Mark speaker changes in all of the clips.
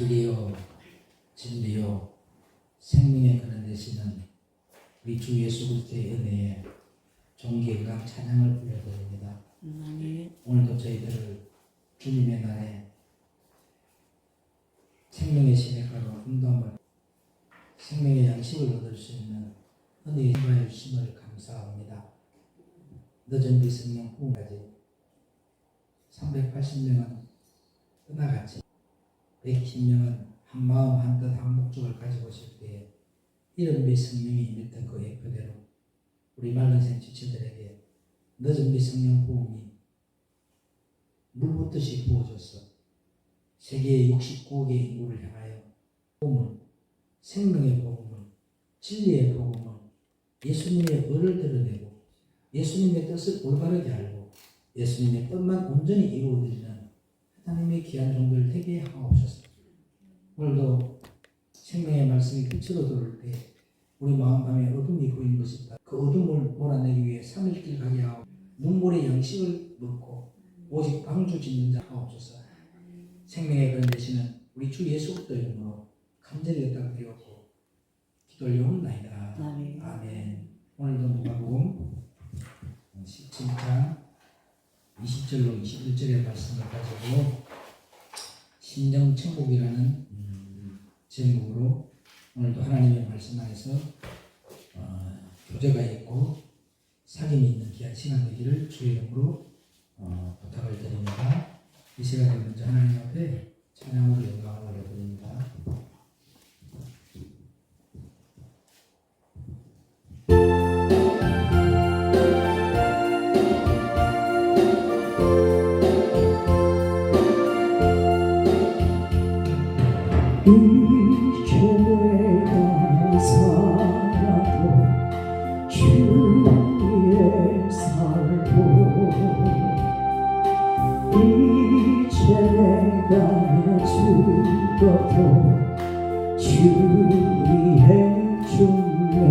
Speaker 1: 길이요 진리요 생명의 그런 되시는 우리 주 예수 그리스도의 은혜에 존귀감 찬양을 올려드립니다. 오늘도 저희들을 주님의 날에 생명의 시내가로 운동을 생명의 양식을 얻을 수 있는 은혜의 주심을 감사합니다. 늦은 비성령 후까지 380명은 떠나갔지 120명은 한 마음 한 뜻 한 목적을 가지고 있을 때에 이른 비성령이 임했던 그 예표대로 우리 마른 생 지체들에게 늦은 비성령 부음이 물붓듯이 부어져서 세계의 69억의 인구를 향하여 복음을, 생명의 복음을, 진리의 복음을, 예수님의 의를 드러내고 예수님의 뜻을 올바르게 알고 예수님의 뜻만 온전히 이루어지는 하나님의 귀한 종들 되게 하옵소서. 오늘도 생명의 말씀이 빛으로 들어올 때 우리 마음밤에 어둠이 보인 것이 있다. 그 어둠을 몰아내기 위해 3일길 가게 하고 눈물의 양식을 먹고 오직 방주 짓는 자 하옵소서. 생명의 그런 되시는 우리 주 예수 그리스도 이름으로 간절히 부탁드렸고 기도 올려옵나이다. 아멘. 오늘도 누가복음 17장 20절로 21절의 말씀을 가지고 심정천국이라는 제목으로 오늘도 하나님의 말씀 안에서 교제가 있고 사귐이 있는 귀한 시간 되기를 주의 이름으로 부탁을 드립니다. 이 시간에 먼저 하나님 앞에 찬양으로 영광을 올려드립니다.
Speaker 2: 이제 내가 살아도 주 위에 살고 이제 내가 죽어도 주 위에 죽네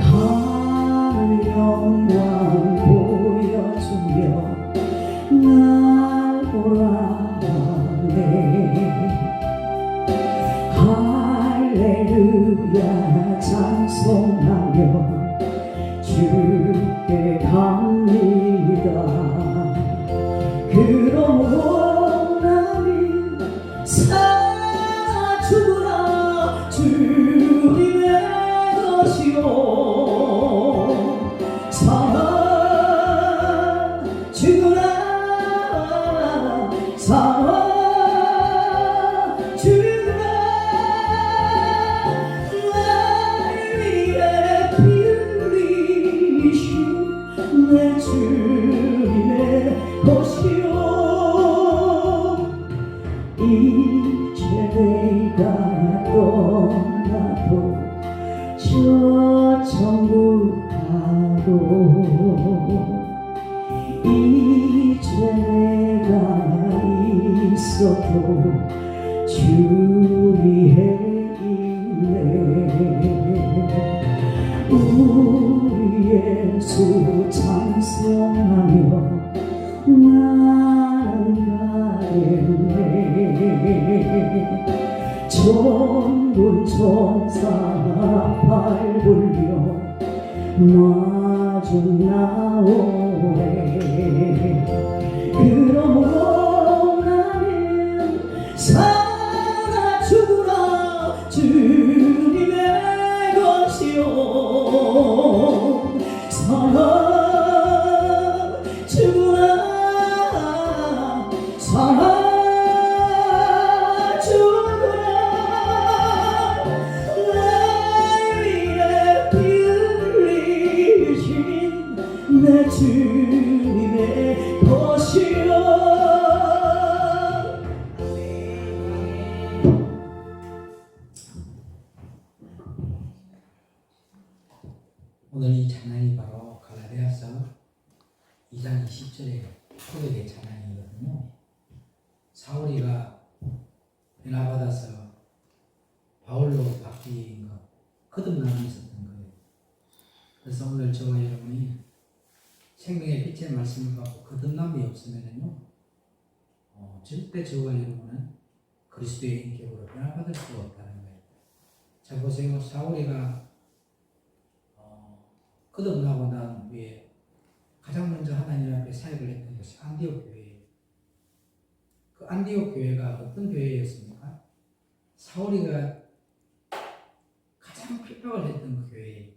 Speaker 2: 하늘 영광 보여주며 날 보라네 할렐루야 찬송하며 주께 갑니다 그러므로 나는 살아 죽으라 주님의 것이요 살아 죽으라 살아 죽으라 날 위해 피 흘리신 내 주님의 것이요 이제 내가 떠나도 저 천국 가고 이제 내가 있어도 주 위에 있네 우리 예수 찬송하며 나는 가겠네 천군 천사 밟으려 마주 나오네 그러므로 나는 살아 죽으라 주님의 것이요 살아 죽으라 살아 내 주님의 것이요
Speaker 1: 오늘 이 찬양이 바로 갈라디아서 2장 20절의 고백의 찬양이거든요. 사울이가 변화받아서 바울로 바뀐 것, 거듭남이 있었던 거예요. 그래서 오늘 저와 여러분이 생명의 빛의 말씀을 받고 거듭남이 없으면요, 절대 저와 여러분은 그리스도의 인격으로 변화받을 수가 없다는 거예요. 자, 보세요. 사울이가 거듭나고 난 후에 가장 먼저 하나님 앞에 사역을 했던 것이 안디옥 교회예요. 그 안디옥 교회가 어떤 교회였습니까? 사울이가 가장 핍박을 했던 그 교회예요.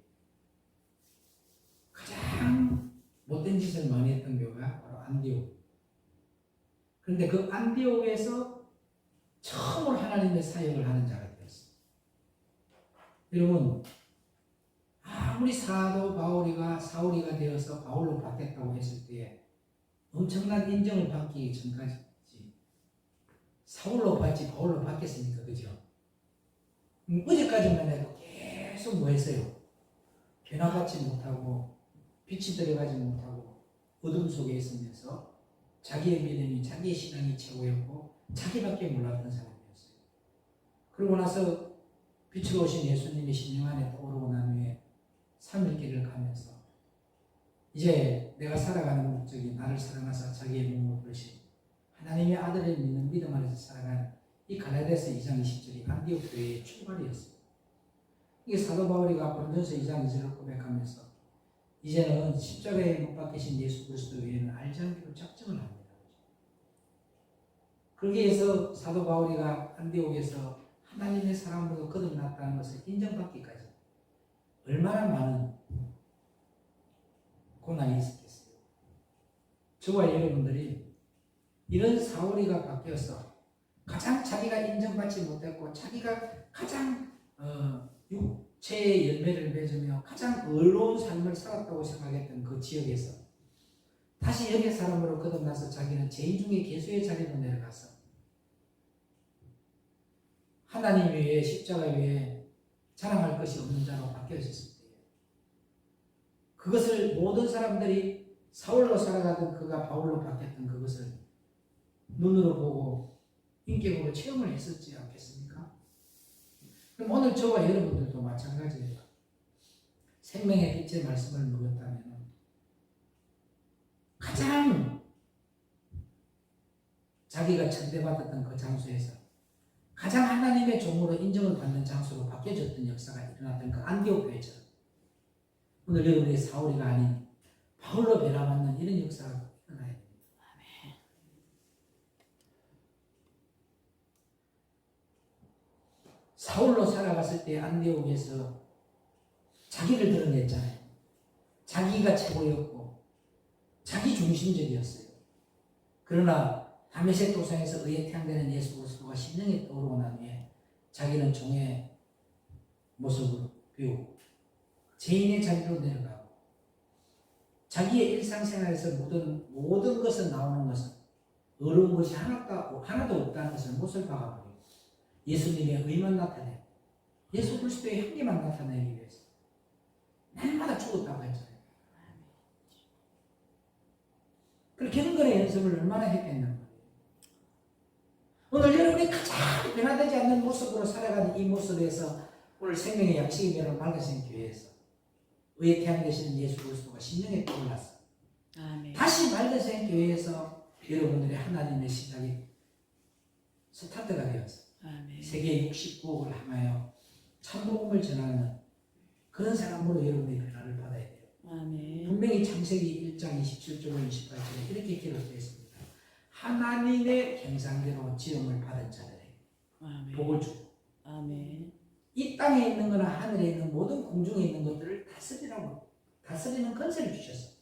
Speaker 1: 가장 못된 짓을 많이 했던 교회가 바로 안디옥. 그런데 그 안디옥에서 처음으로 하나님의 사역을 하는 자가 되었어요. 여러분, 아무리 사도 바울이가 사울이가 되어서 바울로 바뀌었다고 했을 때 엄청난 인정을 받기 전까지 사울로 받지 바울로 바뀌었으니까, 그죠? 어제까지만 해도 계속 뭐 했어요? 변화받지 못하고 빛이 들어가지 못하고 어둠 속에 있으면서 자기의 믿음이 자기의 신앙이 최고였고 자기밖에 몰랐던 사람이었어요. 그러고 나서 빛으로 오신 예수님의 심령 안에 떠오르고 난 후에 3일 길을 가면서 이제 내가 살아가는 목적이 나를 사랑하사 자기의 몸을 버리신 하나님의 아들을 믿는 믿음 안에서 살아가는 이 갈라디아서 2장 20절이 안디옥 교회의 출발이었어요. 이게 사도 바울이가 고린도서 2장 2절을 고백하면서 이제는 십자가에 못 박히신 예수 그리스도 외에는 알지 않기로 작정을 합니다. 그러기 위해서 사도 바울이가 안디옥에서 하나님의 사람으로 거듭났다는 것을 인정받기까지 얼마나 많은 고난이 있었겠어요. 저와 여러분들이 이런 사울이가 바뀌어서 가장 자기가 인정받지 못했고 자기가 가장 육체의 열매를 맺으며 가장 의로운 삶을 살았다고 생각했던 그 지역에서 다시 여기 사람으로 거듭나서 자기는 죄인 중에 괴수의 자리로 내려가서 하나님 위에 십자가 위에 자랑할 것이 없는 자로 바뀌어졌을 때 그것을 모든 사람들이 사울로 살아가던 그가 바울로 바뀌었던 그것을 눈으로 보고 인격으로 체험을 했었지 않겠습니까? 그럼 오늘 저와 여러분들도 마찬가지예요. 생명의 빛의 말씀을 먹었다면 가장 자기가 천대받았던 그 장소에서 가장 하나님의 종으로 인정을 받는 장소로 바뀌어졌던 역사가 일어났던 그 안디옥 교회처럼 오늘 여러분의 사울이가 아닌 바울로 변화받는 이런 역사가 일어나야 됩니다. 사울로 살아갔을 때 안디옥에서 자기를 드러냈잖아요. 자기가 최고였고 자기 중심적이었어요. 그러나 다메섹 도상에서 의에 태양되는 예수 그리스도가 심령에 떠오르고 난 후에 자기는 종의 모습을 비우고 죄인의 자리로 내려가고 자기의 일상생활에서 모든 것을 나오는 것은 어려운 것이 하나도 없다는 것을 못을 박아버리고 예수님의 의만 나타내고 예수 그리스도의 향기만 나타내기 위해서 날마다 죽었다고 했잖아요. 그 경건의 연습을 얼마나 했겠나. 오늘 여러분이 가장 변화되지 않는 모습으로 살아가는 이 모습에서 오늘 생명의 양식이 되는 말가생 교회에서 의에 태양되시는 예수 그리스도가 심령에 떠올랐어. 다시 말가생 교회에서 여러분들의 하나님의 시작이 스타트가 되었어. 세계 69억을 향하여 참복음을 전하는 그런 사람으로 여러분의 변화를 받아야 돼요. 분명히 창세기 1장 27절 28절에 이렇게 기록되어 있습니다. 하나님의 형상대로 지음을 받은 자들에게 복을 주고 이 땅에 있는 거나 하늘에 있는 모든 공중에 있는 것들을 다스리는 권세를 주셨어.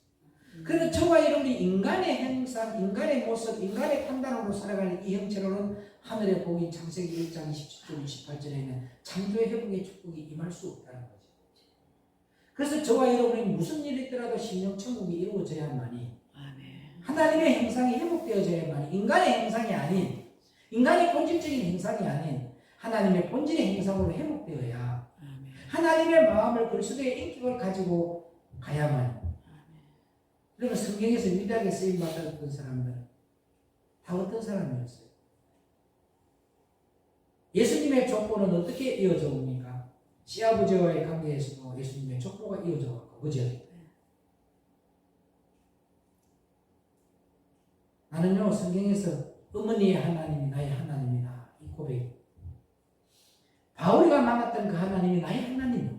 Speaker 1: 그런데 저와 여러분이 인간의 형상, 인간의 모습, 인간의 판단으로 살아가는 이 형체로는 하늘의 복인 창세기 1장 27절 28절에는 창조의 회복의 축복이 임할 수 없다는 거죠. 그래서 저와 여러분이 무슨 일이 있더라도 심령 천국이 이루어져야만이 하나님의 형상이 회복되어져야만이 인간의 형상이 아닌 인간의 본질적인 형상이 아닌 하나님의 본질의 형상으로 회복되어야 하나님의 마음을 그리스도의 인격을 가지고 가야만. 그러면 성경에서 위대하게 쓰임받았던 사람들은 다 어떤 사람이었어요? 예수님의 족보는 어떻게 이어져 옵니까? 시아버지와의 관계에서도 예수님의 족보가 이어져 왔고, 그죠? 나는요, 성경에서 어머니의 하나님이 나의 하나님이다. 이 고백. 바울이가 만났던 그 하나님이 나의 하나님이요.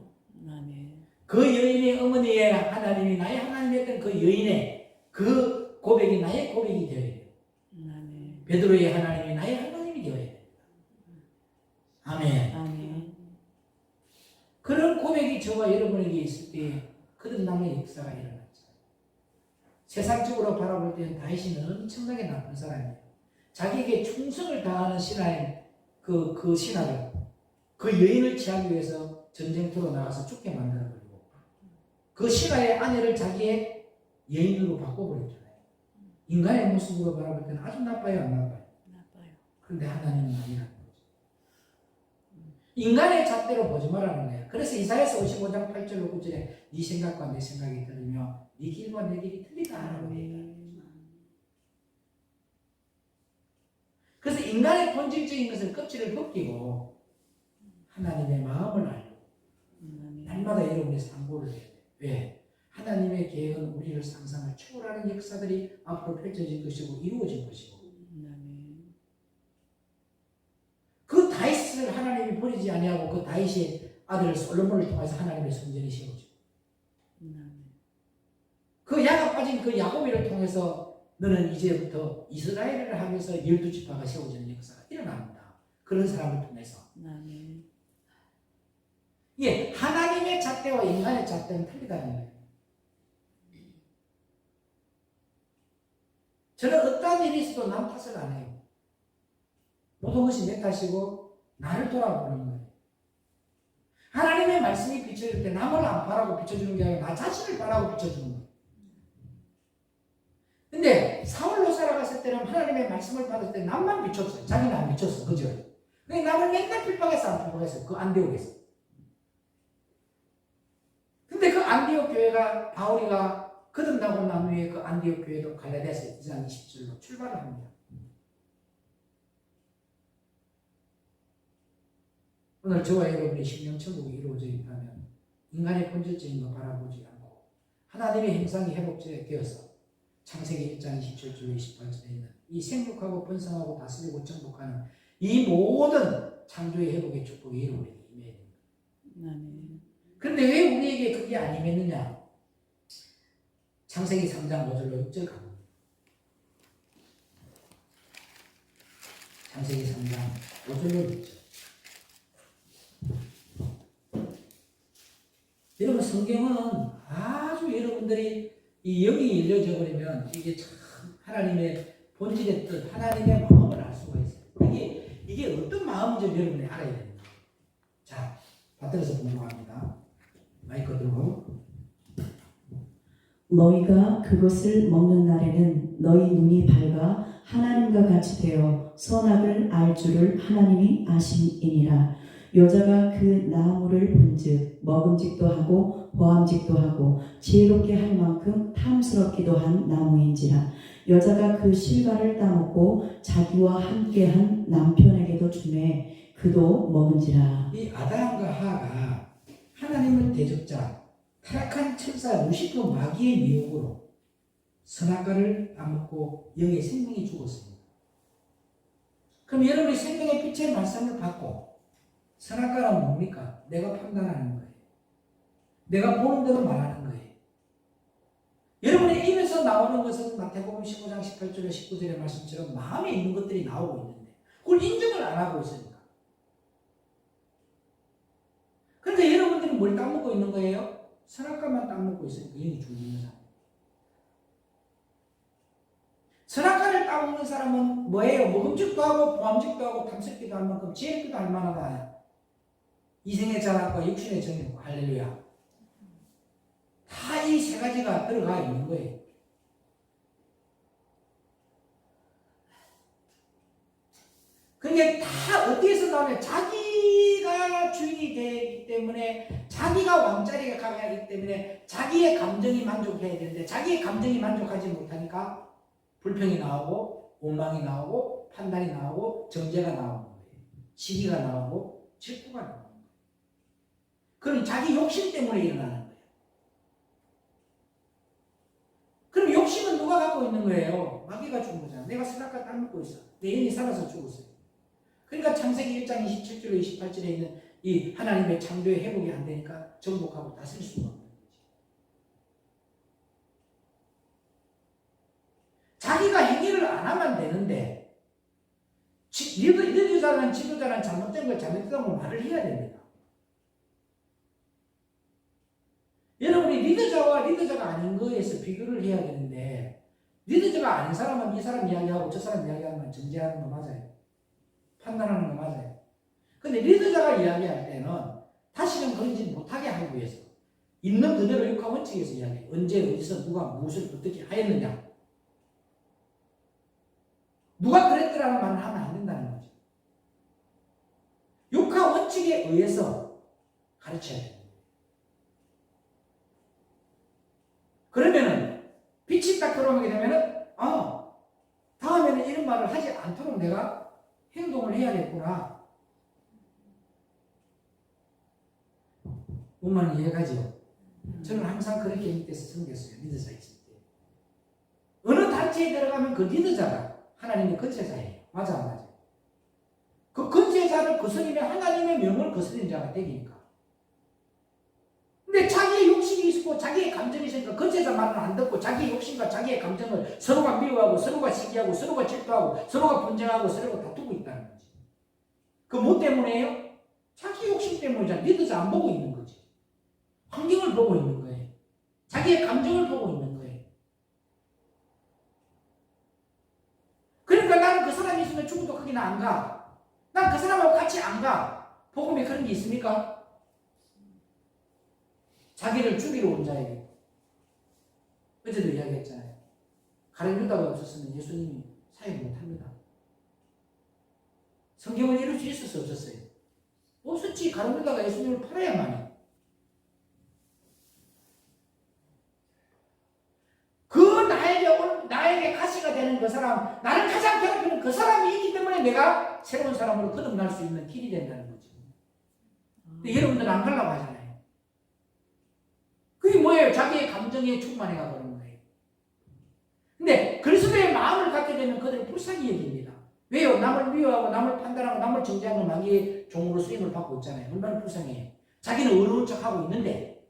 Speaker 1: 그 여인의 어머니의 하나님이 나의 하나님이었던 그 여인의 그 고백이 나의 고백이 되어야 돼요. 베드로의 하나님이 나의 하나님이 되어야 됩니다. 아멘. 그런 고백이 저와 여러분에게 있을 때 그런 남의 역사가 일어났죠. 세상적으로 바라볼 때는 다윗은 엄청나게 나쁜 사람이에요. 자기에게 충성을 다하는 신하의 그 신하를 그 여인을 취하기 위해서 전쟁터로 나가서 죽게 만들어버리고 그 신하의 아내를 자기의 여인으로 바꿔버렸잖아요. 인간의 모습으로 바라볼 때는 아주 나빠요, 안 나빠요? 나빠요. 그런데 하나님은 아니라는 거죠. 인간의 잣대로 보지 말라는 거예요. 그래서 이사야서 55장 8절 9절에 네 생각과 내 생각이 다르며 네 길과 내 길이 틀리다라고 얘기합니다. 그래서 인간의 본질적인 것을 껍질을 벗기고 하나님의 마음을 알고 날마다 여러분의 상고를 해야 돼요. 왜? 하나님의 계획은 우리를 상상을 초월하는 역사들이 앞으로 펼쳐질 것이고 이루어질 것이고 그 다윗을 하나님이 버리지 아니하고 그 다윗의 아들 솔로몬을 통해서 하나님의 성전이 세워지고 그 야가 빠진 그 야곱이를 통해서 너는 이제부터 이스라엘을 하면서 12지파가 세워지는 역사가 일어납니다. 그런 사람을 통해서 예, 하나님의 잣대와 인간의 잣대는 틀리다는 거예요. 저는 어떠한 일이 있어도 남 탓을 안 해요. 모든 것이 내 탓이고 나를 돌아보는 거예요. 하나님의 말씀이 비춰질 때 남을 안 바라고 비춰주는 게 아니라 나 자신을 바라고 비춰주는 거예요. 근데 사울로 살아갔을 때는 하나님의 말씀을 받을 때 남만 비췄어요. 자기는 안 비췄어. 그죠? 그 남을 맨날 핍박했어, 안 핍박했어? 그 안디옥에서. 근데 그 안디옥 교회가 바울이가 거듭나고 난 후에 그 안디옥 교회도 갈라디아서 2장 20절로 출발을 합니다. 오늘 저와 여러분의 심령천국이 이루어져 있다면 인간의 본질적인 거 바라보지 않고 하나님의 형상이 회복되어서 창세기 1장 27절 28절에 있는 이 생육하고 번성하고 다스리고 정복하는 이 모든 창조의 회복의 축복이 이루어지게 임해야 됩니다. 그런데 왜 우리에게 그게 안 임했느냐? 창세기 3장 5절로 6절 가봅니다. 창세기 3장 5절로 6절. 여러분, 성경은 아주 여러분들이 이 영이 열려져 버리면 이게 참 하나님의 본질의 뜻, 하나님의 마음을 알 수가 있어요. 이게 어떤 마음인지 여러분이 알아야 됩니다. 자, 받들어서 공부합니다. 마이크 들고.
Speaker 2: 너희가 그것을 먹는 날에는 너희 눈이 밝아 하나님과 같이 되어 선악을 알 줄을 하나님이 아심이니라. 여자가 그 나무를 본즉 먹음직도 하고 보암직도 하고 지혜롭게 할 만큼 탐스럽기도 한 나무인지라. 여자가 그 실과를 따먹고 자기와 함께한 남편에게도 주매 그도 먹은지라.
Speaker 1: 이 아담과 하가 하나님을 대적자 타락한 천사 루시퍼 마귀의 미혹으로 선악과를 따먹고 영의 생명이 죽었습니다. 그럼 여러분이 생명의 빛의 말씀을 받고 선악과는 뭡니까? 내가 판단하는 거예요. 내가 보는 대로 말하는 거예요. 여러분의 입에서 나오는 것은 마태복음 15장 18절에 19절의 말씀처럼 마음에 있는 것들이 나오고 있는데 그걸 인정을 안 하고 있으니까. 그런데 여러분들이 뭘 따먹고 있는 거예요? 선악과만 따먹고 있으니까 영이 죽는 사람. 선악과를 따먹는 사람은 뭐예요? 먹음직도 하고 보암직도 하고 탐스럽기도 할 만큼 지혜롭기도 할 만하다. 이생의 자랑과 육신의 정욕, 할렐루야. 다 이 세 가지가 들어가 있는 거예요. 그게 다 어디에서 나오냐? 자기가 주인이 되기 때문에, 자기가 왕자리에 가야 하기 때문에 자기의 감정이 만족해야 되는데 자기의 감정이 만족하지 못하니까 불평이 나오고 원망이 나오고 판단이 나오고 정죄가 나오는 거예요. 시기가 나오고 질투가 나오는 거예요. 그럼 자기 욕심 때문에 일어나는 거예요. 그럼 욕심은 누가 갖고 있는 거예요? 마귀가 준 거잖아. 내가 선악과 따먹고 있어. 내 영이 살아서 죽었어요. 그러니까 창세기 1장 27절로 28절에 있는 이 하나님의 창조의 회복이 안 되니까 정복하고 다스릴 수가 없는 거지. 자기가 행위를 안 하면 되는데 리더자는 지도자는 잘못된 걸 잘못됐다고 말을 해야 됩니다. 여러분이 리더자와 리더자가 아닌 거에서 비교를 해야 되는데 리더자가 아닌 사람은 이 사람 이야기하고 저 사람 이야기하면 정죄하는 거 맞아요. 판단하는 거 맞아요. 근데 리더자가 이야기할 때는 다시는 그러지 못하게 하기 위해서 있는 그대로 육하 원칙에서 이야기해요. 언제 어디서 누가 무엇을 어떻게 하였느냐. 누가 그랬더라는 말을 하면 안 된다는 거죠. 육하 원칙에 의해서 가르쳐야 돼요. 그러면은 빛이 딱 들어오게 되면은 다음에는 이런 말을 하지 않도록 내가 행동을 해야겠구나. 뭔 이해가죠? 저는 항상 그렇게 밑에서 섬겼어요. 리더자 있을 때. 어느 단체에 들어가면 그 리더자가 하나님의 건세자예요. 맞아 안 맞아? 그 건세자를 거스리면 하나님의 명을 거스리는 자가 되니까. 근데 자기의 욕심이 있고 자기의 감정이 있으니까 건세자 말은 안 듣고 자기의 욕심과 자기의 감정을 서로가 미워하고 서로가 시기하고 서로가 질투하고 서로가 분쟁하고 서로가 다투고 있다는 거지. 그 뭐 때문에요? 자기 욕심 때문이잖아. 리더자 안 보고 있는 거지. 환경을 보고 있는 거예요. 자기의 감정을 보고 있는 거예요. 그러니까 나는 그 사람이 있으면 죽어도 거기는 안 가. 난 그 사람하고 같이 안 가. 복음에 그런 게 있습니까? 자기를 죽이러 온 자에게. 어제도 이야기했잖아요. 가룟 유다가 없었으면 예수님이 사역 못합니다. 성경을 이룰 수 있었어 없었어요? 없었지. 가룟유다가 예수님을 팔아야만이. 나에게 가시가 되는 그 사람, 나를 가장 괴롭히는 그 사람이 있기 때문에 내가 새로운 사람으로 거듭날 수 있는 길이 된다는 거죠. 근데 여러분들은 안 가려고 하잖아요. 그게 뭐예요? 자기의 감정에 충만해가 버리는 거예요. 근데 그리스도의 마음을 갖게 되면 그들은 불쌍히 여깁니다. 왜요? 남을 미워하고 남을 판단하고 남을 정죄하는 마귀의 종으로 쓰임을 받고 있잖아요. 얼마나 불쌍해요. 자기는 의로운 척하고 있는데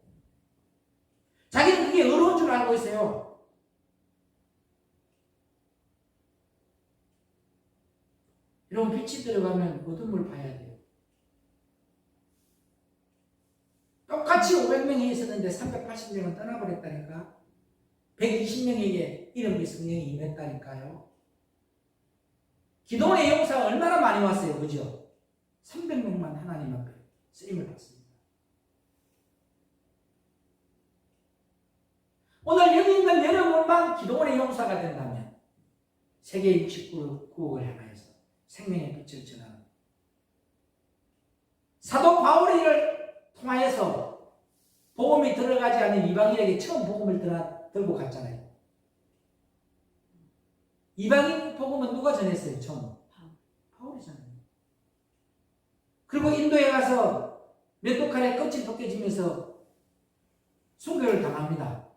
Speaker 1: 자기는 그게 의로운 줄 알고 있어요. 이런 빛이 들어가면 어둠을 봐야 돼요. 똑같이 500명이 있었는데 380명은 떠나버렸다니까. 120명에게 이름의 성령이 임했다니까요. 기도원의 용사가 얼마나 많이 왔어요. 그죠? 300명만 하나님 앞에 쓰임을 받습니다. 오늘 여기 있는 여러분만 기도원의 용사가 된다면 세계 69국을 향하여서 생명의 빛을 전하는 사도 바울이를 통하여서 복음이 들어가지 않은 이방인에게 처음 복음을 들고 갔잖아요. 이방인 복음은 누가 전했어요? 처음? 바울이잖아요. 그리고 인도에 가서 몇 독한의 껍질 벗겨지면서 순교를 당합니다.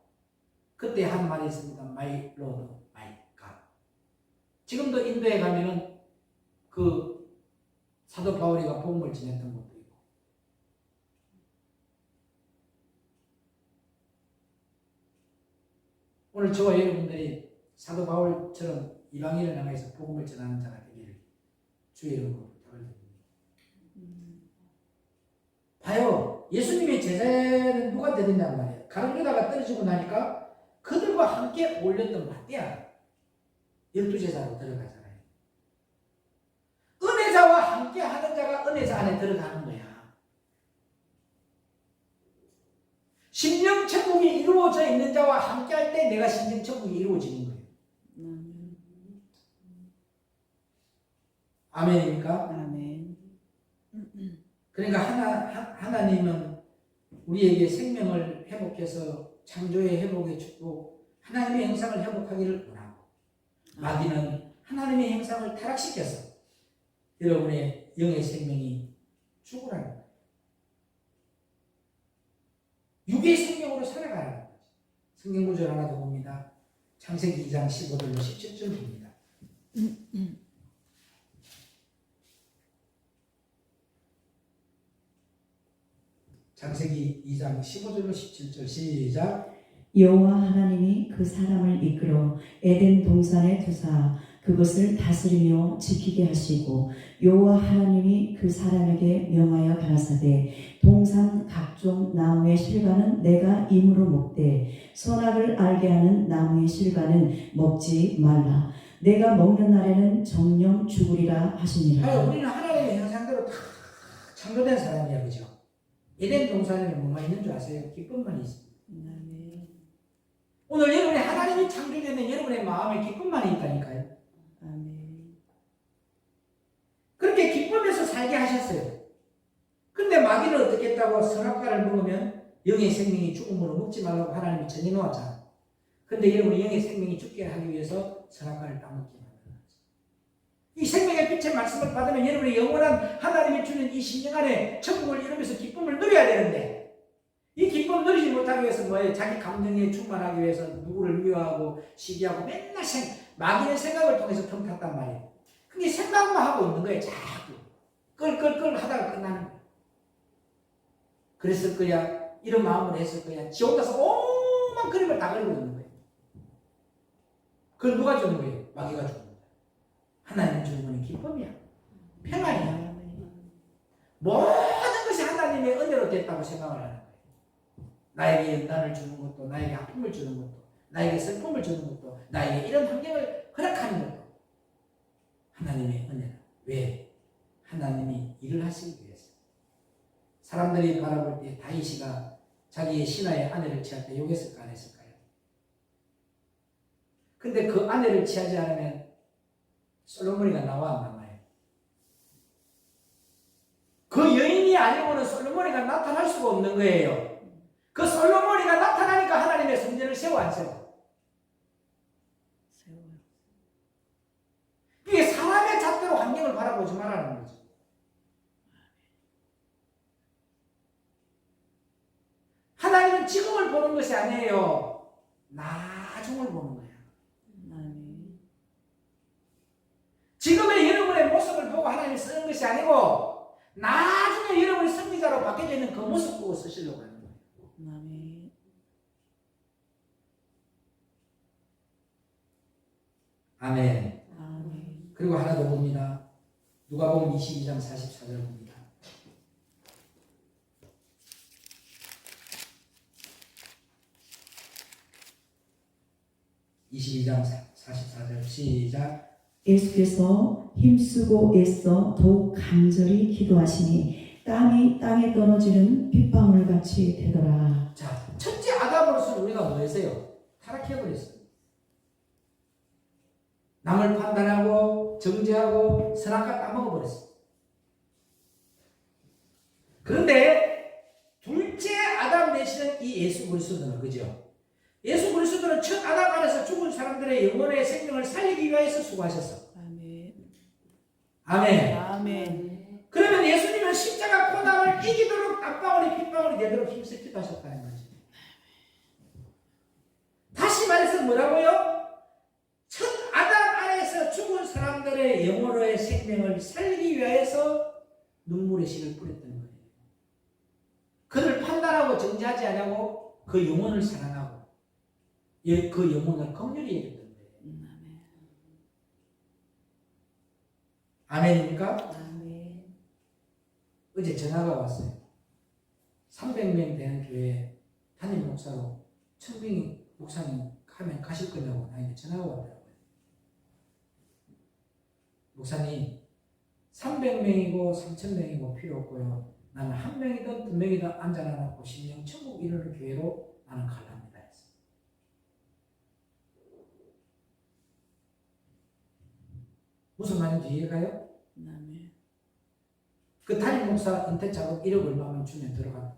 Speaker 1: 그때 한 말이 있습니다. My Lord, my God. 지금도 인도에 가면은 그 사도 바울이가 복음을 전했던 것도 있고. 오늘 저와 여러분들이 사도 바울처럼 이방인을 향해서 복음을 전하는 자가 되기를 주의 이름으로 부탁드립니다. 봐요. 예수님의 제자는 누가 되느냐는 말이에요. 가룟유다가 떨어지고 나니까 그들과 함께 올렸던 마띠아 12제자로 들어가잖아요. 은혜자와 함께 하는 자가 은혜자 안에 들어가는 거야. 심령천국이 이루어져 있는 자와 함께 할 때 내가 심령천국이 이루어지는 거예요. 아멘입니까?
Speaker 2: 아멘.
Speaker 1: 그러니까 하나님은 우리에게 생명을 회복해서 창조의 회복의 축복, 하나님의 형상을 회복하기를 원하고, 마귀는 하나님의 형상을 타락시켜서 여러분의 영의 생명이 죽으라는 거예요. 육의 생명으로 살아가라는 거죠. 성경 구절 하나 더 봅니다. 창세기 2장 15절로 17절 봅니다. 창세기 2장 15절로 17절 시작.
Speaker 2: 여호와 하나님이 그 사람을 이끌어 에덴 동산에 두사 그것을 다스리며 지키게 하시고 여호와 하나님이 그 사람에게 명하여 가라사대 동산 각종 나무의 실과는 내가 임으로 먹되 선악을 알게 하는 나무의 실과는 먹지 말라. 내가 먹는 날에는 정령 죽으리라 하시니라.
Speaker 1: 우리는 하나님의 형상대로 다 창조된 사람이야, 그죠? 에덴 동산에는 뭐가 있는 줄 아세요? 기쁨만 있습니다. 오늘 여러분이 하나님이 창조되는 여러분의 마음에 기쁨만이 있다니까요. 그렇게 기쁨에서 살게 하셨어요. 근데 마귀는 어떻게 했다고? 선악과를 먹으면 영의 생명이 죽음으로 먹지 말라고 하나님이 정해놓았잖아. 근데 여러분이 영의 생명이 죽게 하기 위해서 선악과를 따먹게 만들었죠. 이 생명의 빛의 말씀을 받으면 여러분이 영원한 하나님이 주는 이 심령 안에 천국을 이루면서 기쁨을 누려야 되는데, 이 기쁨을 누리지 못하기 위해서 뭐예요? 자기 감정에 충만하기 위해서 누구를 미워하고 시기하고 맨날 마귀의 생각을 통해서 틈탔단 말이에요. 근데 생각만 하고 있는 거예요. 자꾸 끌끌끌 하다가 끝나는 거예요. 그랬을 거야. 이런 마음으로 했을 거야. 지 혼자서 오만 그림을 다 그리고 있는 거예요. 그걸 누가 주는 거예요? 마귀가 주는 거예요. 하나님 주는 거는 기쁨이야. 평안이야. 모든 것이 하나님의 은혜로 됐다고 생각을 하는 거예요. 나에게 연단을 주는 것도, 나에게 아픔을 주는 것도, 나에게 슬픔을 주는 것도, 나에게 이런 환경을 허락하는 것도 하나님의 은혜다. 왜? 하나님이 일을 하시기 위해서. 사람들이 바라볼 때 다윗이가 자기의 신하의 아내를 취할 때 욕했을까 안 했을까요? 근데 그 아내를 취하지 않으면 솔로몬이가 나와 안 나와요? 아니고는 솔로몬이가 나타날 수가 없는 거예요. 그 솔로몬이가 나타나니까 하나님의 성전을 세워 안 세워?
Speaker 2: 세워요.
Speaker 1: 이게 사람의 잣대로 환경을 바라보지 말라는 거죠. 하나님은 지금을 보는 것이 아니에요. 나중을 보는 거예요.
Speaker 2: 아멘.
Speaker 1: 지금의 여러분의 모습을 보고 하나님이 쓰는 것이 아니고 나중에 여러분이 승리자로 바뀌어져 있는 그 모습 보고 쓰시려고 하는 거예요.
Speaker 2: 아멘.
Speaker 1: 아멘.
Speaker 2: 아멘.
Speaker 1: 그리고 하나 더 봅니다. 누가복음 22장 44절 봅니다. 22장 44절 시작.
Speaker 2: 예수께서 힘쓰고 애써 더욱 간절히 기도하시니 땀이 땅에 떨어지는 빗방울 같이 되더라.
Speaker 1: 자, 첫째 아담으로서 우리가 뭐했어요? 타락해버렸어요. 남을 판단하고 정죄하고 선악과 따먹어버렸어요. 그런데 둘째 아담 되시는 이 예수 그리스도는 그죠? 예수 그리스도는 첫 아담 안에서 죽은 사람들의 영혼의 생명을 살리기 위해서 수고하셨어.
Speaker 2: 아멘.
Speaker 1: 아멘.
Speaker 2: 아멘.
Speaker 1: 그러면 예수님은 십자가 고난을 이기도록 땀방울이 핏방울이 되도록 힘쓰기도 하셨다는 거죠. 다시 말해서 뭐라고요? 첫 아담 안에서 죽은 사람들의 영혼의 생명을 살리기 위해서 눈물의 씨를 뿌렸던 거예요. 그를 판단하고 정죄하지 않고 그 영혼을 사랑하고 그 영혼을 긍휼히 여겼던 거예요. 아멘입니까?
Speaker 2: 아멘.
Speaker 1: 어제 전화가 왔어요. 300명 되는 교회에 담임 목사로 천빙이 목사님 하면 가실 거냐고 나에게 전화가 왔더라고요. 목사님 300명이고 3000명이고 필요 없고요. 나는 1명이든 2명이든 앉아놔놓고 심령 천국 이루는 교회로 나는 갈랍니다 했어요. 무슨 말인지 이해가요?
Speaker 2: 아멘.
Speaker 1: 그 담임 목사 은퇴 작업 1억 얼마만 주면 들어간다.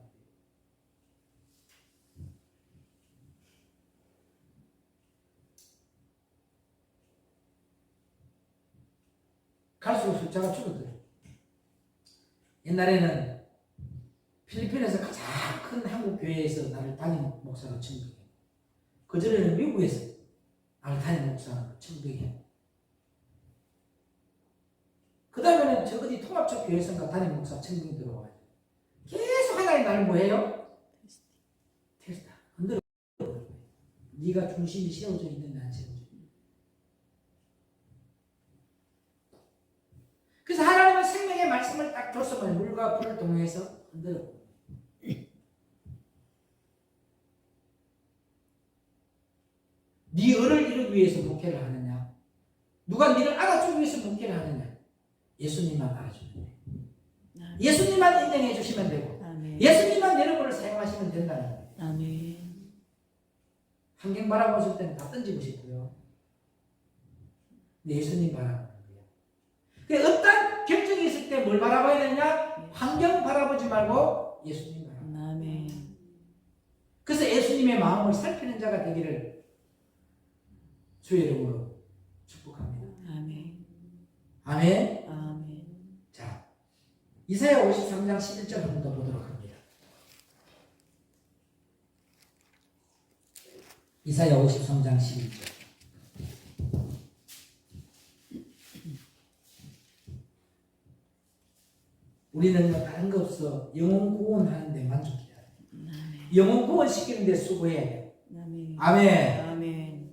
Speaker 1: 갈수록 숫자가 줄어들어요. 옛날에는 필리핀에서 가장 큰 한국 교회에서 나를 담임 목사로 청빙해. 그전에는 미국에서 나를 담임 목사로 청빙해. 그 다음에는 저 어디 통합적 교회선가 담임 목사 청빙이 들어와요. 계속 하나님 나를 뭐해요? 테스트. 흔들어. 네가 중심이 세워져 있는데 안 세워져 있는데. 그래서 하나님은 생명의 말씀을 딱 줬으면 물과 불을 동행해서 흔들어. 네 을을 이루기 위해서 목회를 하느냐? 누가 네를 알아주기 위해서 목회를 하느냐? 예수님만 알아주면 돼. 예수님만 인정해 주시면 되고
Speaker 2: 아멘.
Speaker 1: 예수님만 여러분을 사용하시면 된다는 거예요.
Speaker 2: 아멘.
Speaker 1: 환경 바라보실 때는 다 던지고 싶고요. 근데 예수님 바라보는 거예요. 그 어떤 결정이 있을 때 뭘 바라봐야 되느냐? 환경 바라보지 말고 예수님 바라보는 거예요.
Speaker 2: 아멘.
Speaker 1: 그래서 예수님의 마음을 살피는 자가 되기를 주의 이름으로 축복합니다.
Speaker 2: 아멘.
Speaker 1: 아멘.
Speaker 2: 아멘.
Speaker 1: 자, 이사야 53장 11절 한 번 더 보도록 합니다. 이사야 53장 11절. 우리는 뭐 다른 거 없어. 영혼 구원하는데 만족해야 돼. 영혼 구원 시키는데 수고해야 돼.
Speaker 2: 아멘.
Speaker 1: 아멘.
Speaker 2: 아멘.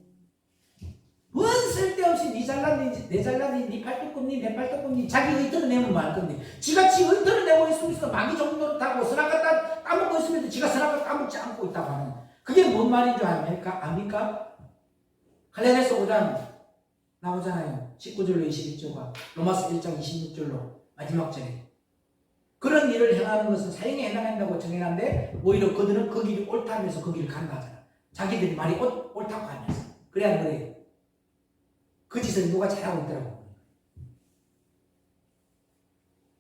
Speaker 1: 뭔 쓸데없이 니 잘났니 내 잘났니 니 팔뚝꿈니 내 팔뚝꿈니 자기 의터를 내면 말 건데 지가 지 의터를 내고 있으면서 마귀 정도를 타고 선악과 따먹고 있으면서 지가 선악과 따먹지 않고 있다고 하는 그게 뭔 말인 줄 압니까? 갈라디아서 5장 나오잖아요. 19절로 21절과 로마서 1장 26절로 마지막 절에 그런 일을 행하는 것은 사형에 해당한다고 정해놨는데 오히려 그들은 그 길이 옳다면서 그 길을 간다잖아. 자기들 말이 옳다고 하면서 그래야 그래요. 그 짓을 누가 잘하고 있더라고.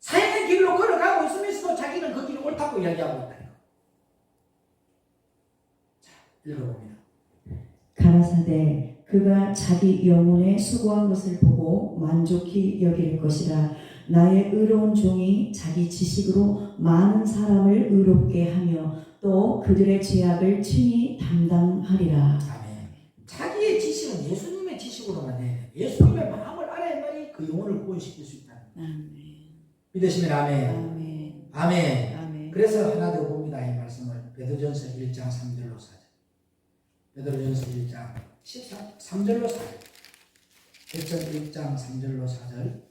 Speaker 1: 사형의 길로 걸어가고 있으면서도 자기는 자꾸 이야기하고 있다. 자, 읽어봅니다.
Speaker 2: 가라사대 그가 자기 영혼에 수고한 것을 보고 만족히 여길 것이라. 나의 의로운 종이 자기 지식으로 많은 사람을 의롭게 하며 또 그들의 죄악을 친히 담당하리라.
Speaker 1: 아멘. 자기의 지식은 예수님의 지식으로만 해야 돼. 예수님의 마음을 알아야만이 그 영혼을 구원시킬 수 있다.
Speaker 2: 아멘.
Speaker 1: 믿으시면 아멘.
Speaker 2: 아멘.
Speaker 1: 아멘.
Speaker 2: 아멘.
Speaker 1: 그래서 하나 더 봅니다. 이 말씀을 베드로전서 1장 3절로 4절. 베드로전서 1장 3절로 4절. 베드로전서 1장 3절로 4절.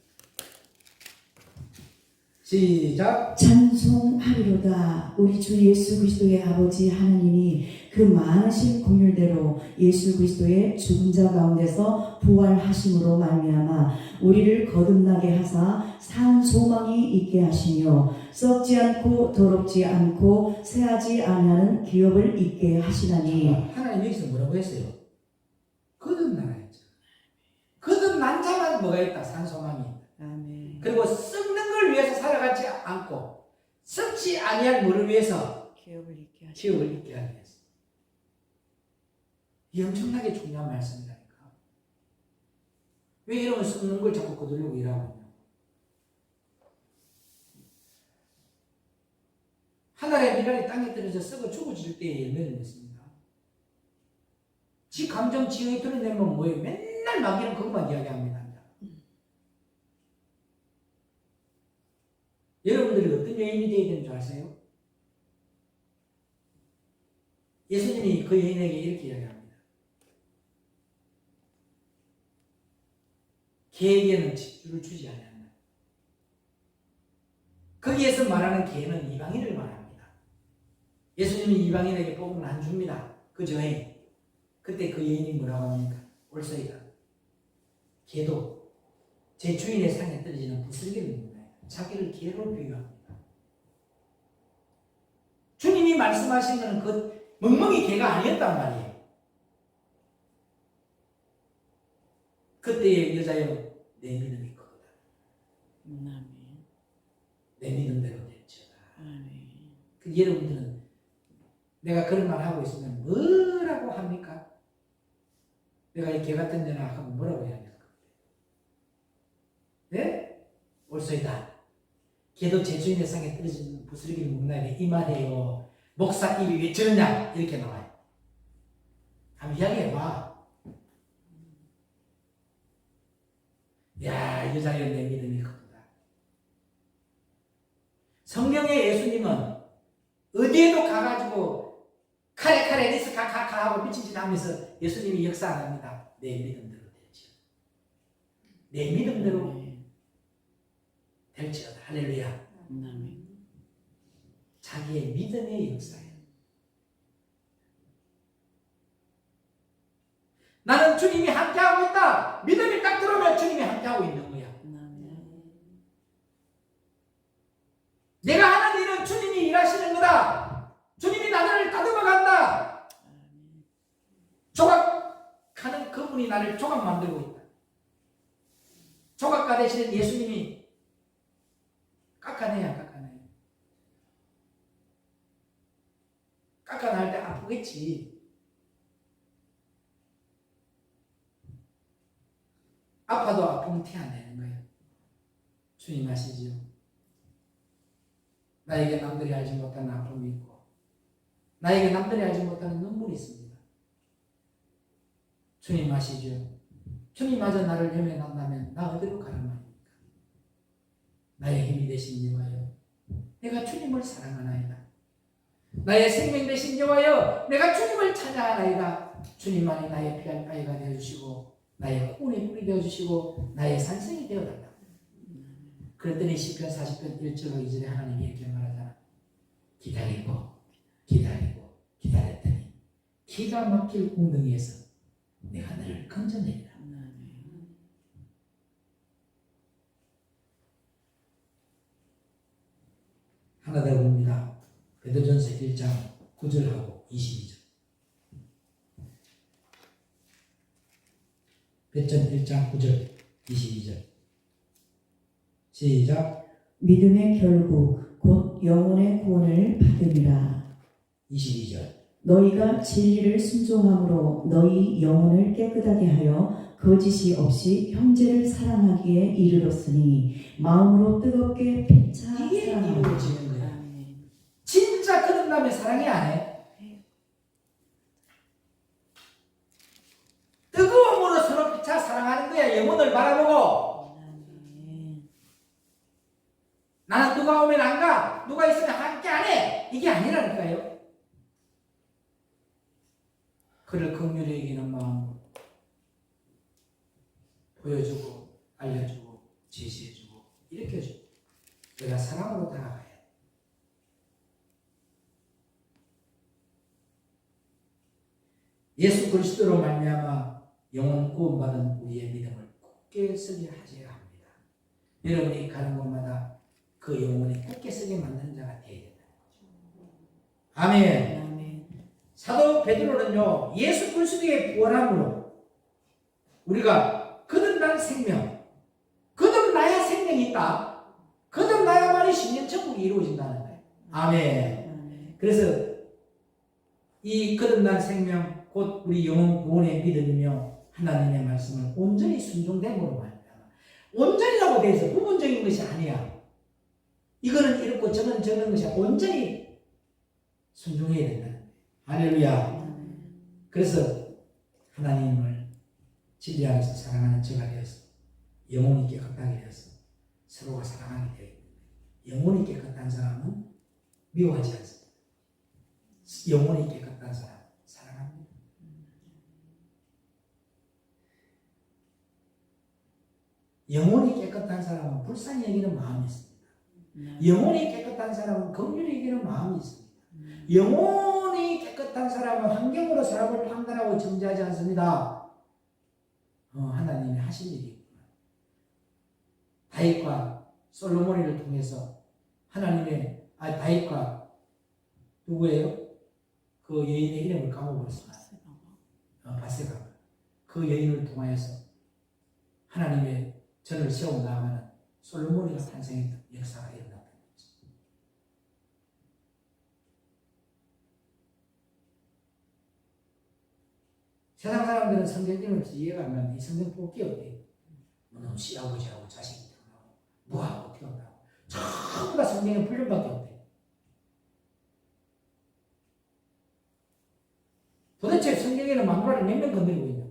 Speaker 1: 시작.
Speaker 2: 찬송하리로다. 우리 주 예수 그리스도의 아버지 하나님이 그 많으신 긍휼대로 예수 그리스도의 죽은 자 가운데서 부활하심으로 말미암아 우리를 거듭나게 하사 산 소망이 있게 하시며 썩지 않고 더럽지 않고 새하지 아니하는 기업을 있게 하시나니.
Speaker 1: 하나님 여기서 뭐라고 했어요? 거듭나라 했죠. 거듭난 자만 뭐가 있다? 산 소망이 있다.
Speaker 2: 아멘.
Speaker 1: 그리고 썩는 걸 위해서 살아가지 않고 썩지 아니할 뭐를 위해서
Speaker 2: 기업을 있게 하시나니.
Speaker 1: 기업을 있게 하기 위해서. 이 엄청나게 중요한 말씀이라니까. 왜 이런 썩는 걸 자꾸 거두려고 일하고 있냐? 하늘의 미랄이 땅에 떨어져 썩어 죽어질 때에 열매를 맺습니다. 지 감정, 지형이 드러내면 뭐예요? 맨날 마귀는 그것만 이야기합니다. 여러분들이 어떤 여인이 되어야 되는 줄 아세요? 예수님이 그 여인에게 이렇게 이야기합니다. 개에게는 집주를 주지 아니한다. 거기에서 말하는 개는 이방인을 말합니다. 예수님이 이방인에게 복음을 안 줍니다. 그 여인. 그때 그 여인이 뭐라고 합니까? 올소이다. 개도 제 주인의 상에 떨어지는 부스러기를 묻나요? 자기를 개로 비유합니다. 주님이 말씀하시는 그 멍멍이 개가 아니었단 말이에요. 그때의 여자여 내 믿음이 크다. 내 믿음대로 될지어다. 그 여러분들은 내가 그런 말 하고 있으면 뭐라고 합니까? 내가 이 개 같은 데나 하고 뭐라고 해야 될까? 네? 올소이다. 개도 제 주인의 상에 떨어지는 부스러기를 먹나요? 이 말이에요. 목사 입이 왜 저러냐? 이렇게 나와요. 한번 이야기해봐. 야, 여자여 내 믿음이 크다. 성경의 예수님은 어디에도 가가지고 카레 리스 가 하고 미친 짓 하면서 예수님이 역사 안 합니다. 내 믿음대로 될지어다. 내 믿음대로 될지어다. 할렐루야. 자기의 믿음의 역사예요. 나는 주님이 함께하고 있다. 믿음이 딱 들어오면 주님이 함께하고 있는 거야. 내가 하는 일은 주님이 일하시는 거다. 주님이 나를 다듬어 간다. 조각하는 그분이 나를 조각 만들고 있다. 조각가 되시는 예수님이 깎아내야. 깎아낼 때 아프겠지. 아파도 아프면 티 안 내는 거예요. 주님 아시지요? 나에게 남들이 알지 못하는 아픔이 있고 나에게 남들이 알지 못하는 눈물이 있습니다. 주님 아시죠? 주님마저 나를 헤매난다면 나 어디로 가란 말입니까? 나의 힘이 되신 여호와여, 내가 주님을 사랑하나이다. 나의 생명 되신 여호와여, 내가 주님을 찾아하나이다. 주님만이 나의 피할 바위가 되어주시고 나의 혼의 뿔이 되어주시고 나의 산성이 되어달라. 그랬더니 시편 40편 1절로 2절에 하나님이 이렇게 말하잖아. 기다렸더니 기가 막힐 웅덩이에서 내가 너를 건져내리라. 하나 더 봅니다. 베드로전서 1장 9절하고 22절. 베드로전 1장 9절 22절. 시작.
Speaker 2: 믿음의 결국 곧 영혼의 구원을 받음이라.
Speaker 1: 22절.
Speaker 2: 너희가 진리를 순종함으로 너희 영혼을 깨끗하게 하여 거짓이 없이 형제를 사랑하기에 이르렀으니 마음으로 뜨겁게 피차
Speaker 1: 이게
Speaker 2: 사랑하라.
Speaker 1: 이루어지는 거야. 진짜 거듭나면 사랑이 안 해. 뜨거움으로 서로 피차 사랑하는 거야. 영혼을 바라보고. 나는 누가 오면 안 가. 누가 있으면 함께 안 해. 이게 아니라니까요. 그를 긍휼히 여기는 마음으로 보여주고 알려주고 제시해주고 일으켜주고 내가 사랑으로 다가가야 돼. 예수 그리스도로 말미암아 영혼 구원받은 우리의 믿음을 굳게 서게 하셔야 합니다. 여러분이 가는 곳마다 그 영혼이 굳게 서게 만드는 자가 되어야 된다. 아멘. 사도 베드로는요, 예수 그리스도의 부활함으로 우리가 거듭난 생명, 거듭나야 생명이 있다. 거듭나야만이 십년천국이 이루어진다는 거예요. 아멘. 그래서 이 거듭난 생명, 곧 우리 영혼 구원의 믿음이며 하나님의 말씀을 온전히 순종됨으로 말미암아 온전이라고 되어 있어. 부분적인 것이 아니야. 이거는 이렇고 저거는 저런 것이 아니라 온전히 순종해야 된다는 거예요. 할렐루야. 그래서 하나님을 진리 안에서 사랑하는 저가 되어서 영혼이 깨끗하게 되어서 서로가 사랑하게 되어 있는 거예요. 영혼이 깨끗한 사람은 미워하지 않습니다. 영혼이 깨끗한 사람 사랑합니다. 영혼이 깨끗한 사람은 불쌍히 여기는 마음이 있습니다. 영혼이 깨끗한 사람은 긍휼히 여기는 마음이 있습니다. 영혼이 깨끗한 사람은 환경으로 사람을 판단하고 정죄하지 않습니다. 하나님이 하신 일이구나. 다윗과 솔로몬이를 통해서 다윗과 누구예요? 그 여인의 이름을 까먹었습니다. 바세바가. 그 여인을 통하여서 하나님의 전을 세워 나가는 솔로몬이가 탄생했던 역사가 일어났다. 세상 사람들은 성경 읽으면서 이해가 안 가는데 이 성경 뽑기 어때요? 너무 시아버지하고 자식이 태어나고 뭐하고 태어나고 전부 다 성경에 풀림밖에 없대요. 도대체 성경에는 마누라를 몇 명 건드리고 있냐?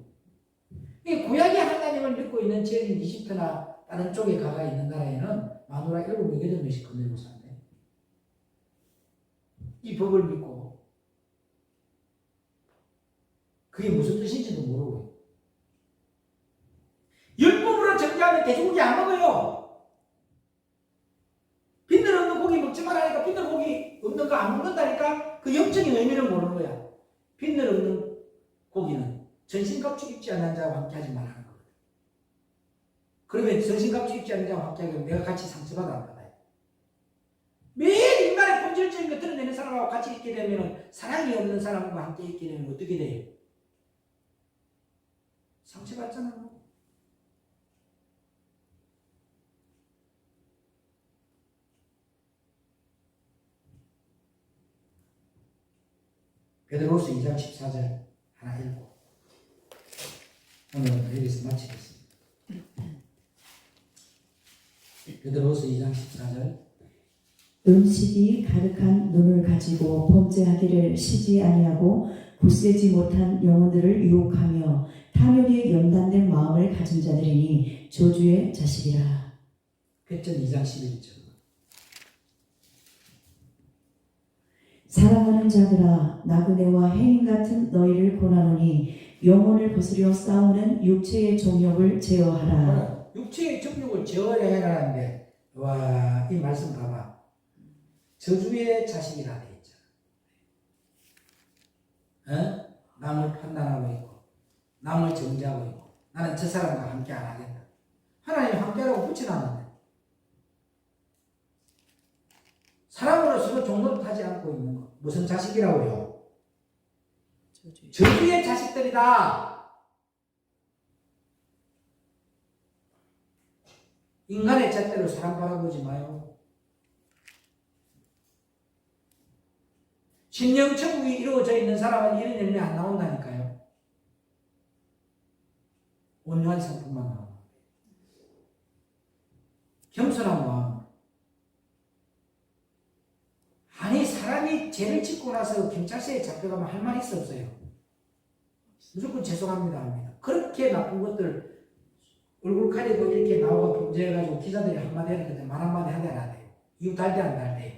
Speaker 1: 이 구약의 하나님을 믿고 있는 지역인 이집트나 다른 쪽에 가가 있는 나라에는 마누라 7명, 8명씩 건드리고 산대. 이 법을 믿고 그게 무슨 뜻인지도 모르고 율법으로 정죄하면 돼지고기 안 먹어요. 빈들 없는 고기 먹지 말라니까 빈들 고기 없는 거 안 먹는다니까 그 영적인 의미를 모르는 거야. 빈들 없는 고기는 전신갑주 입지 않는 자와 함께 하지 말라는 거거든. 그러면 전신갑주 입지 않는 자와 함께 하면 내가 같이 상처받아 안 받아요. 매일 인간의 본질적인 거 드러내는 사람하고 같이 있게 되면 사랑이 없는 사람과 함께 있게 되면 어떻게 돼요? 상처받잖아. 베드로후서 2장 14절 하나 읽고 오늘은 여기서 마치겠습니다. 베드로후서 2장 14절
Speaker 2: 음식이 가득한 눈을 가지고 범죄하기를 쉬지 아니하고 굳세지 못한 영혼들을 유혹하며 탐욕에 연단된 마음을 가진 자들이니 저주의 자식이라.
Speaker 1: 회전 2장 11절
Speaker 2: 사랑하는 자들아 나그네와 해인 같은 너희를 권하노니 영혼을 거스려 싸우는 육체의 정욕을 제어하라.
Speaker 1: 육체의 정욕을 제어해야 하는데 와, 이 말씀 봐봐. 저주의 자식이라 돼 있잖아. 남을 판단하고 있고 남을 정죄하고 있고 나는 저 사람과 함께 안 하겠다. 하나님 함께하라고 붙여놨는데 사람으로 서로 종로를 타지 않고 있는 거 무슨 자식이라고요? 저주의 자식들이다. 인간의 잣대로 사람 바라보지 마요. 심령천국이 이루어져 있는 사람은 이런 열매 안 나온다니까요. 온유한 성품만 나옵니다. 겸손한 마음. 아니 사람이 죄를 짓고 나서 경찰서에 잡혀가면 할 말이 없어요. 무조건 죄송합니다 합니다. 그렇게 나쁜 것들 얼굴 가리고 이렇게 나오고 범죄해가지고 기자들이 한마디 하는데 말 한마디 하대 안 하대요. 이유 달대 안 달대요.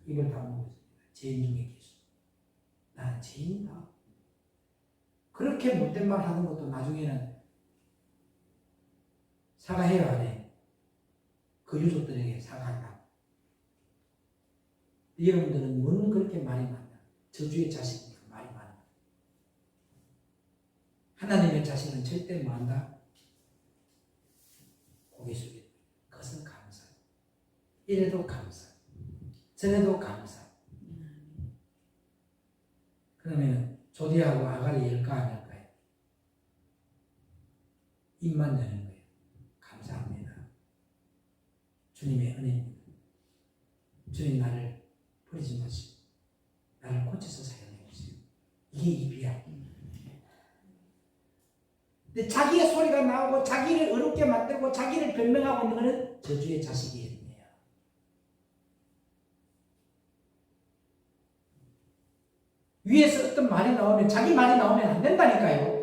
Speaker 1: 이걸 다 먹었습니다. 죄인 중에 기수. 나는 죄인이다. 그렇게 못된 말 하는 것도 나중에는 사과해요 안 해요? 그 유족들에게 사과한다. 여러분들은 뭔 그렇게 말이 많나? 저주의 자식이니까 말이 많아. 하나님의 자식은 절대 뭐한다? 고개 숙여. 그것은 감사. 이래도 감사. 저래도 감사. 그러면 조디하고 아가리 열까 안 열까요? 입만 여는 거예요. 감사합니다. 주님의 은혜입니다. 주님 나를 버리지 마시고 나를 고쳐서 사용해 보세요. 이게 입이야. 근데 자기의 소리가 나오고 자기를 어렵게 만들고 자기를 변명하고 있는 것은 저주의 자식이에요. 위에서 어떤 말이 나오면 자기 말이 나오면 안 된다니까요.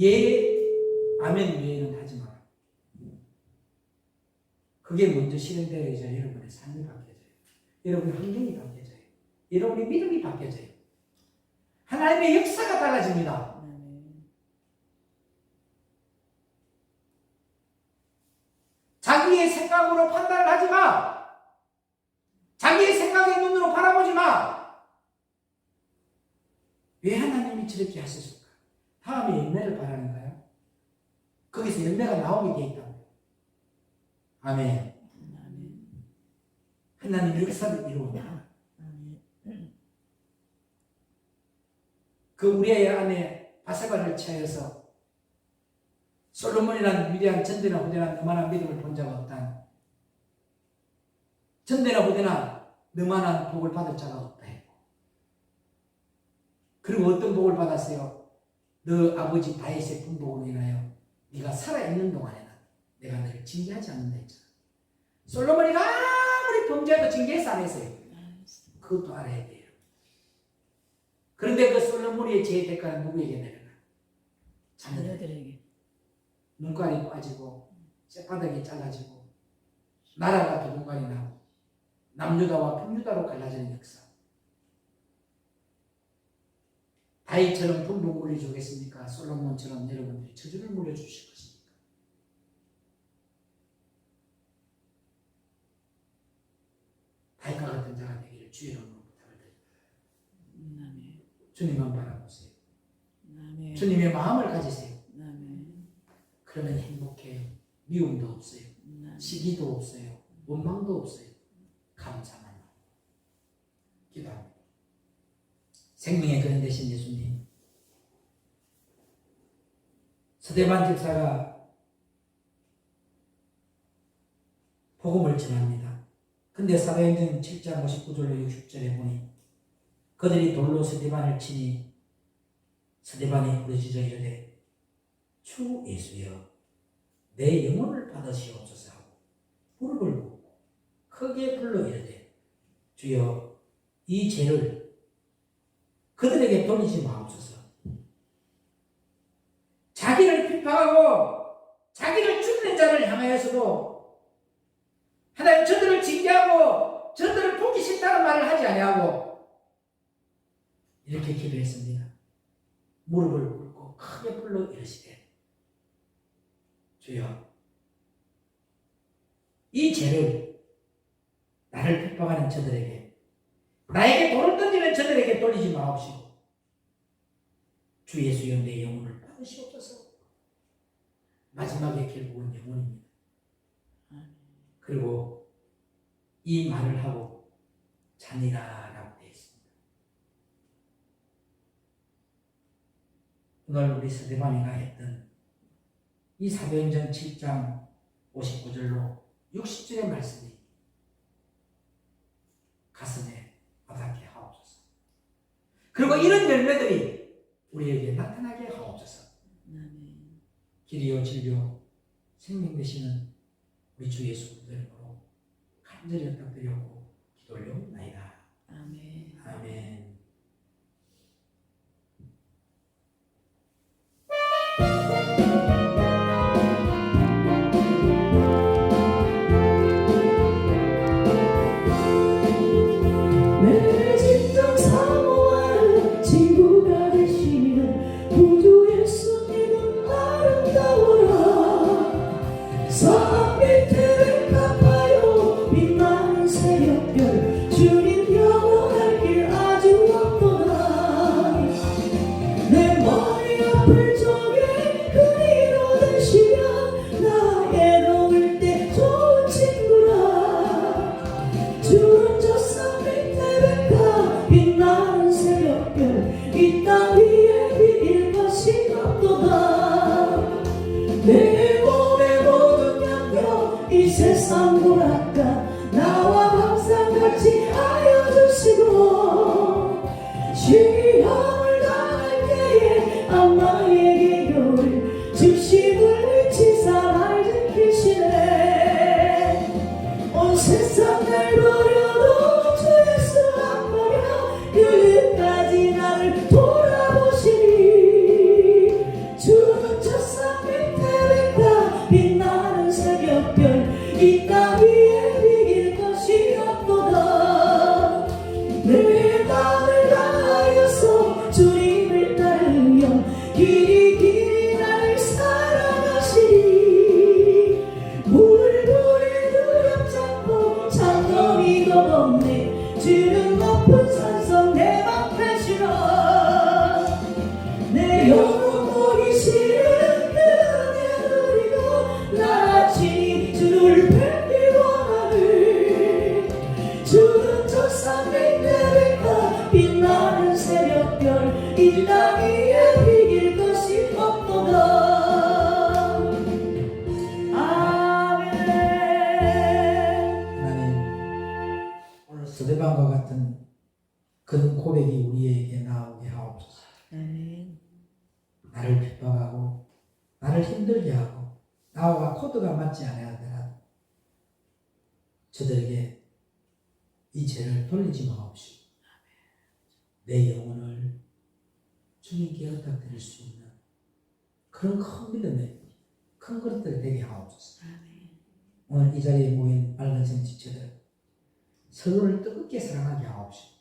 Speaker 1: 예, 아멘 외에는 하지 마라. 그게 먼저 실행되어야 여러분의 삶이 바뀌어져요. 여러분의 환경이 바뀌어져요. 여러분의 믿음이 바뀌어져요. 하나님의 역사가 달라집니다. 자기의 생각으로 판단을 하지 마. 자기의 생각의 눈으로 바라보지 마. 왜 하나님이 저렇게 하셨을까? 다음에 열매를 바라는가요? 거기서 열매가 나오게 되어 있다고요. 아멘. 하나님의 역사를 이루어낸다. 그 우리의 아내 바세바를 취하여서 솔로몬이라는 위대한 전대나 후대나 너만한 믿음을 본 자가 없다. 전대나 후대나 너만한 복을 받을 자가 없다 했고, 그리고 어떤 복을 받았어요? 너 아버지 다윗의 분복으로 인하여 네가 살아있는 동안에는 내가 너를 징계하지 않는다 했잖아. 솔로몬이 아무리 범죄해도 징계해서 안 했어요. 그것도 알아야 돼요. 그런데 그 솔로몬의 죄의 대가는 누구에게 내려가? 자녀들에게. 눈깔이 빠지고 쇳바닥이 잘라지고 나라가 두동강이 나고 남유다와 북유다로 갈라지는 역사. 다윗처럼 분봉 물려주겠습니까? 솔로몬처럼 여러분들이 저주를 물려주실 것입니까? 다윗과 같은 자가 되기를 주의 이름으로 부탁을 드립니다. 주님만 바라보세요. 주님의 마음을 가지세요. 그러면 행복해요. 미움도 없어요. 시기도 없어요. 원망도 없어요. 감사만 나옵니다. 기도합니다. 생명의 근원 되신 예수님, 서대반 집사가 복음을 전합니다. 근데 사도행전 7장 59절로 60절에 보니 그들이 돌로 서대반을 치니 서대반이 부르짖어 이르되 주 예수여 내 영혼을 받으시옵소서 하고 무릎을 꿇고 크게 불러 이르되 주여 이 죄를 그들에게 돌리지 마옵소서. 자기를 비판하고 자기를 죽이는 자를 향하여서도 하나님 저들을 징계하고 저들을 보기 싫다는 말을 하지 아니하고 이렇게 기도했습니다. 무릎을 꿇고 크게 불러 이르시되 주여 이 죄를 나를 핍박하는 저들에게 나에게 돌을 던지는 저들에게 돌리지 마옵시고 주 예수여 내 영혼을 받으시옵소서. 마지막에 결국은 영혼입니다. 그리고 이 말을 하고 자니라라고 되어 있습니다. 오늘 우리 스데반이가 했던 이 사도행전 7장 59절로 60절의 말씀이 가슴에 와닿게 하옵소서. 그리고 이런 열매들이 우리에게 나타나게 하옵소서. 길이요 진리요 생명 되시는 우리 주 예수 그리스도 이름으로 간절히 부탁드리고 기도 올려옵나이다.
Speaker 2: 아멘.
Speaker 1: 아멘.
Speaker 2: 내 진정 사모하는 친구가 되시는 구주 예수님은 아름다워라. 산 밑에 갚아요 빛나는 새벽별 주님 영원할 길 아주 없도다. 내 머리 아플 적에 그리로 되시면 나의 넘을 때 좋은 친구라. 주는 저 산 밑에 백화 빛나는 새벽별 이 땅 위에 비길 것이 없도다. 내 몸의 모든 양뼈 이 세상 보랄까 나와 항상 같이 하여 주시고 시험을 당할 때에 악마에게 교를 주심을 미치사 날 지키시네. 온 세상 날 버려도 주 예수 안 버려 끝까지 나를 돌아보시니. 주는 저 산 밑에 백화 빛나는 새벽별 이 땅 위에 비길 것이 없도다. 내 마음을 다하여서 주님을 따르며 길이 나를 사랑하시니. 물불에 두렵지 않고 장엄히 겁없네. 주는 높은 산성 내 방패시라. 내 영혼 보기 싫은 은혜 누리고 나아치니 주를 뵙길 원하네. 주는 저 산 밑에 백화 빛나는 새벽별 이 땅 위에 비길 것이 없도다. 아멘.
Speaker 1: 하나님, 오늘 스데반과 같은 그런 고백이 우리에게 나오게 하옵소서.
Speaker 2: 아멘.
Speaker 1: 나를 핍박하고 나를 힘들게 하고 나와 코드가 맞지 않아야 저들에게 이 죄를 돌리지 마옵시고 내 영혼을 주님께 의탁드릴 수 있는 그런 큰 믿음의 큰 것들이 되게 하옵소서. 오늘 이 자리에 모인 빨간색 지체들 서로를 뜨겁게 사랑하게 하옵시고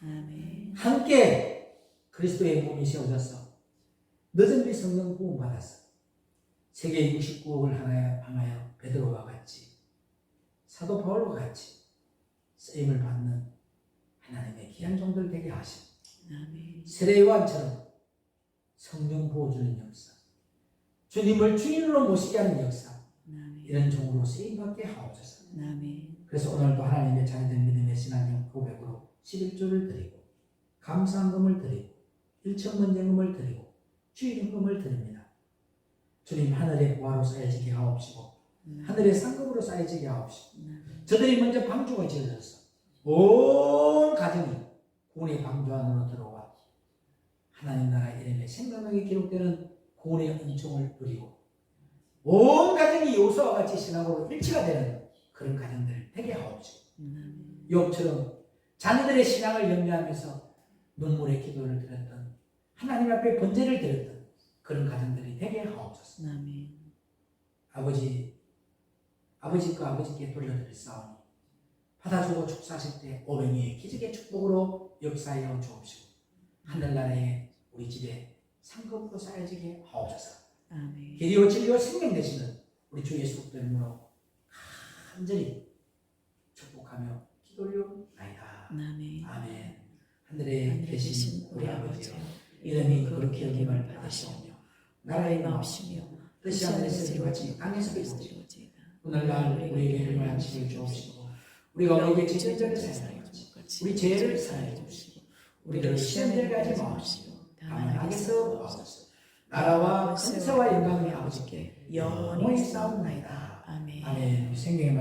Speaker 2: 아멘.
Speaker 1: 함께 그리스도의 몸이 세워져서 늦은 비 성령 구원 받았어. 세계 69억을 향하여 베드로와 같이 사도 바울과 같이 쓰임을 받는 하나님의 귀한 종들 되게 하시고 세례 요한처럼 성령 부어주는 역사, 주님을 주인으로 모시게 하는 역사, 이런 종으로 쓰임받게 하옵소서. 그래서 오늘도 하나님의 자녀된 믿음의 신앙의 고백으로 11조를 드리고 감사함금을 드리고 일천번제금을 드리고 주일임금을 드립니다. 주님 하늘의 보화로 쌓여지게 하옵시고 하늘의 상급으로 쌓여지게 하옵시고 저들이 먼저 방주가 지어졌어. 온 가정이 구원의 방주 안으로 들어와 하나님 나라 이름에 생명력이 기록되는 구원의 은총을 누리고 온 가정이 요소와 같이 신앙으로 일치가 되는 그런 가정들을 되게 하옵시고 욥처럼 자녀들의 신앙을 염려하면서 눈물의 기도를 드렸던 하나님 앞에 번제를 드렸던 그런 가정들이 되게 하옵소서. 아버지께 돌려드릴 싸우니 받아주고 축사하실 때 오병이의 기적의 축복으로 역사하여 주옵시고 하늘나라에 우리 집에 상급으로 쌓여지게 하옵소서. 길이요 진리요 생명 되시는 우리 주 예수 그리스도 이름으로 간절히 축복하며 기도 올려나이다. 아멘. 하늘에 계신 우리 아버지여 이름이 그렇게 여김을 받으시오며 나라의 마옵시며 뜻이 하늘에서 이루어지고 땅에서 이루어지고 오늘날 우리에게 일용할 양식을 주옵시고 우리가 우리에게 죄진 자를 사하여 주옵시고 우리 죄를 사하여 주옵시고 우리를 시험에 가지 마옵시고 다만 악에서 구하옵소서. 나라와 권세와 영광이 아버지께 영원히 싸움나이다.
Speaker 3: 아멘.
Speaker 1: 아멘. 생명의 말씀